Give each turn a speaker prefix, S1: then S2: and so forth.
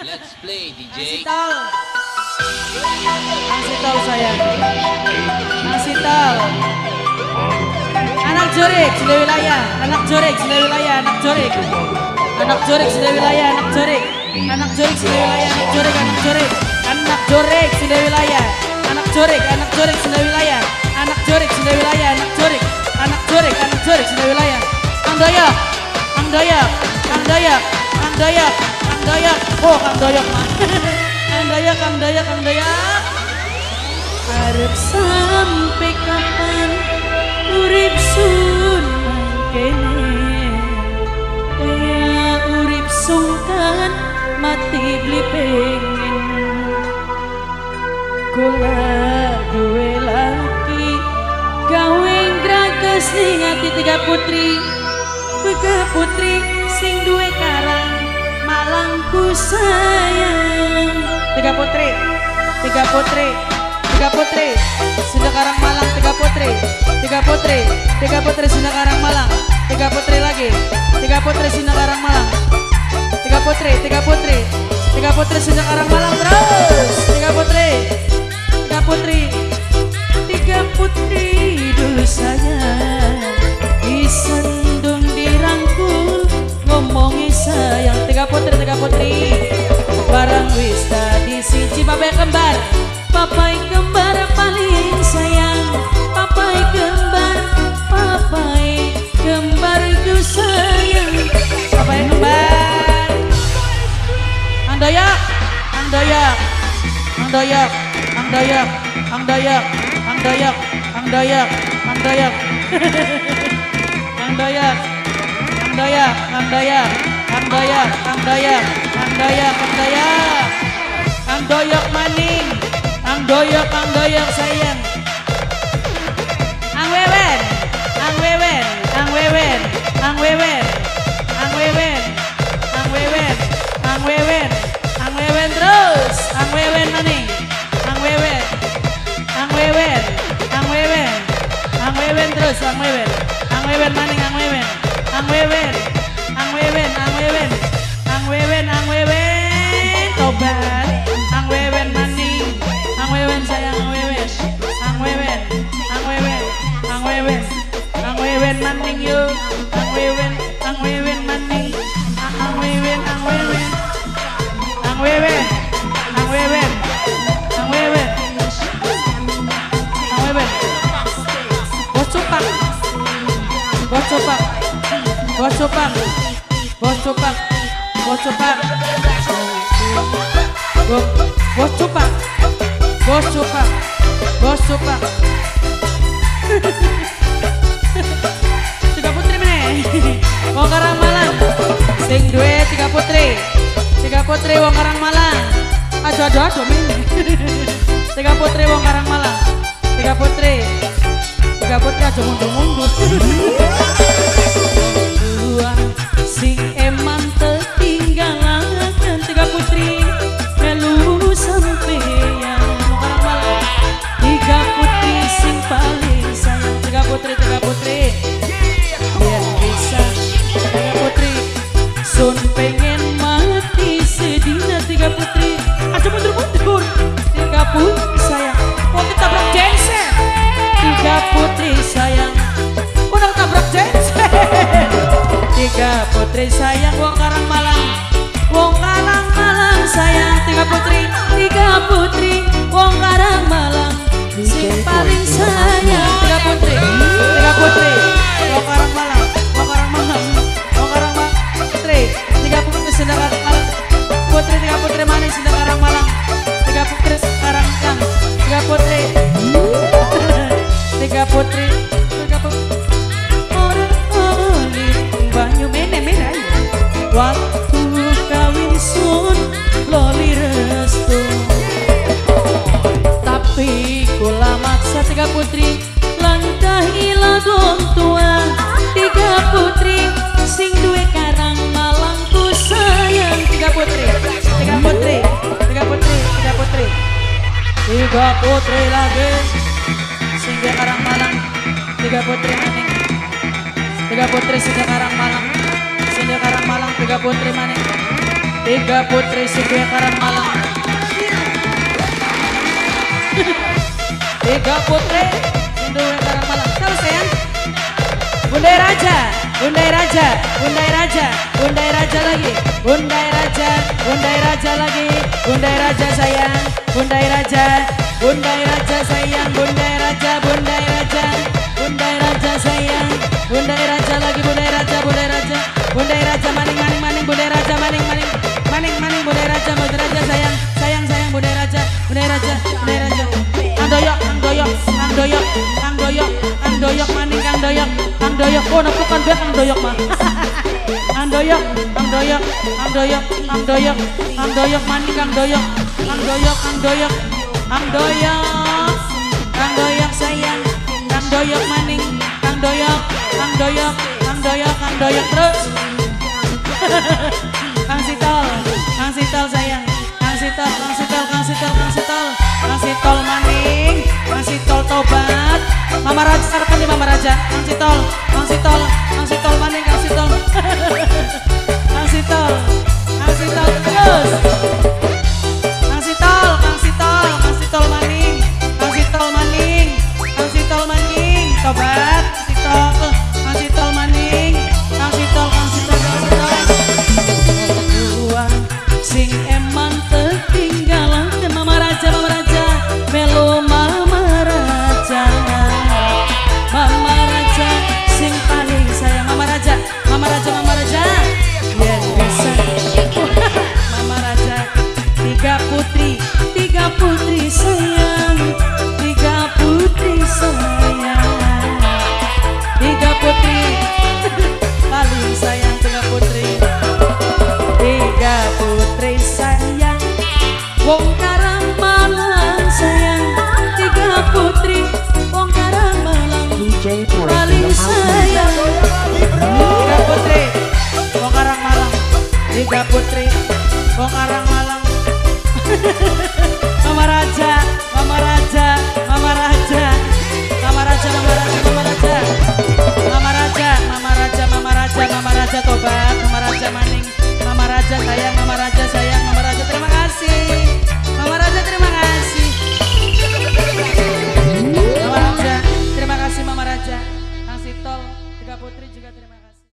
S1: Let's play DJ.
S2: Ngasih tahu sayang. Ngasih tahu. Anak jorik sudah wilayah, anak jorik sudah wilayah, anak jorik. Anak jorik sudah wilayah, anak jorik. Anak jorik sudah wilayah, anak jorik, anak jorik. Anak jorik sudah wilayah, anak jorik, anak jorik sudah wilayah. Anak jorik sudah wilayah, anak jorik. Anak jorik sudah wilayah. Kang Dayak, Kang Dayak, Kang Dayak, Kang Dayak, Kang Dayak. Oh, Kang Dayak mah. Kang Dayak, Kang Dayak, Kang Dayak. Arep sampai kapan urip sun kene, kaya urip sungkan mati beli pengen. Kula duwe laki gawe gragas ning ati tiga putri, sing duwe karang malangku sayang. Tiga putri Sunda Karang Malang, tiga putri Sunda Karang Malang, tiga putri lagi, tiga putri Sunda Karang Malang, tiga putri Sunda Karang Malang terus, tiga putri dulu saja disandung dirangkul ngomongi sayang. Tiga putri barang wis tadi siji papai kembar paling sayang. Papai kembar ku sayang. Papai kembar Kang Dayak, Kang Dayak, Kang Dayak, Kang Dayak, Kang Dayak, Kang Dayak, Kang Dayak, Kang Dayak, Kang Dayak, Kang Dayak, Kang Dayak, Kang Dayak, Kang Dayak, Kang Dayak, Kang Dayak, Kang Dayak maning, Kang Dayak sayang. Ang Wewen, Ang Wewen, Ang Wewen, Ang Wewen, Ang Wewen, Ang Wewen, Ang Wewen, Ang Wewen terus, Ang Wewen maning, Ang Wewen, Ang Wewen, Ang Wewen, Ang Wewen terus, Ang Wewen maning, Ang Wewen, Ang Wewen, Ang Wewen, Ang Wewen, Ang Wewen, Ang Wewen, tobat, Ang Wewen maning, Ang Wewen sayang, Ang Wewen, Ang Wewen, Ang Wewen, Ang Wewen, Ang Wewen maning yuk, Ang Wewen maning, Ang Wewen, Ang Wewen, Ang Wewen, Ang Wewen, Ang Wewen, Ang Wewen, bos cupak, bos cupak, bos cupak, bos cupak, bos cupak, bos cupak, bos cupak, bos cupak. Tiga putri meneh, wong Karang Malang, sing duwe tiga putri wong Karang Malang. Aduh meneh. Tiga putri wong Karang Malang, tiga putri aja mundur-mundur. Sing eman tertinggalan, tiga putri melu sampeyan wong Karang Malang. Tiga putri sing paling sayang. Tiga putri biar bisa. Tiga putri sun pengen mati sedina. Tiga putri aja mundur-mundur. Tiga putri sayang mau ketabrak genset. Tiga putri sayang udah ketabrak genset. Tiga putri sayang wong Karang Malang, wong Karang Malang sayang. Tiga putri wong Karang Malang sing paling sayang. Tiga putri wong Karang Malang, wong Karang Malang, wong Karang Malang. Tiga putri Sunda Karang Malang, tiga putri manis Sunda Karang Malang. Tiga putri Karang Malang, tiga putri orang oli banyu mene waktu kawin sun loli restu. Tapi kula maksa tiga putri langkah ilagon tua. Tiga putri sing duwe Karang Malang ku sayang. Tiga putri lagi sing duwe Karang Malang. Tiga putri maning, tiga putri sing duwe Karang Malang, sing duwe Karang Malang. Tiga putri maning, Tiga putri Sidwe Karang Malang. Tiga putri Sidwe Karang Malang. Tahu sayang? Bundai Raja, Bundai Raja, Bundai Raja, Bundai Raja lagi, Bundai Raja, Bundai Raja lagi, Bundai Raja sayang, Bundai Raja, Bundai Raja sayang, Bundai Raja, Bundai Raja, Bundai Raja sayang, Bundai Raja lagi, Bundai Raja, Bundai Raja, Bundai Raja maning maning maning, Bundai Raja maning maning, maning maning, Bundai Raja, Bundai Raja sayang, sayang sayang, Bundai Raja, Bundai Raja, Bundai Raja, Kang Doyok, Kang Doyok, Kang Doyok, Kang Doyok, Kang Doyok maning, Kang Doyok, Kang Doyok, oh nepukan biar Kang Doyok mah, Kang Doyok, Kang Doyok, Kang Doyok, Kang Doyok, Kang Doyok maning, Kang Doyok, Kang Doyok, Kang Doyok, Kang Doyok, Kang Doyok sayang, Kang Doyok maning, Kang Doyok, Kang Doyok, Kang Doyok, Kang Doyok terus, Kang Sitol, Kang Sitol sayang, Kang Sitol, Kang Sitol, Kang Sitol, Kang Sitol, Kang Sitol maning, Kang Sitol tobat, Mama Raja sarapan di Mama Raja, Kang Sitol, Kang Sitol, Kang Sitol maning, Kang Sitol, Kang Sitol, Kang Sitol terus, Kang Sitol, Kang Sitol, Kang Sitol maning, Kang Sitol maning, Kang Sitol maning, tobat, Sitol, Kang Sitol maning, Kang Sitol, Kang Sitol, Kang Sitol, sing eman tertinggalan, Mama Raja, Mama Raja, melu Mama Raja, Mama Raja, sing paling sayang, Mama Raja, Mama Raja, Mama Raja, biar bisa, Mama Raja, tiga putri sayang, tiga putri sayang, tiga putri, paling sayang tiga putri. Tiga putri sayang, wong Karang Malang sayang, tiga putri, wong Karang Malang, paling sayang. Tiga putri, wong Karang Malang, tiga putri, wong Karang Malang. Mama Raja, Mama Raja, Mama Raja, Mama Raja, Mama Raja, Mama Raja, Mama Raja, Mama Raja, Mama Raja, Mama Raja tobat.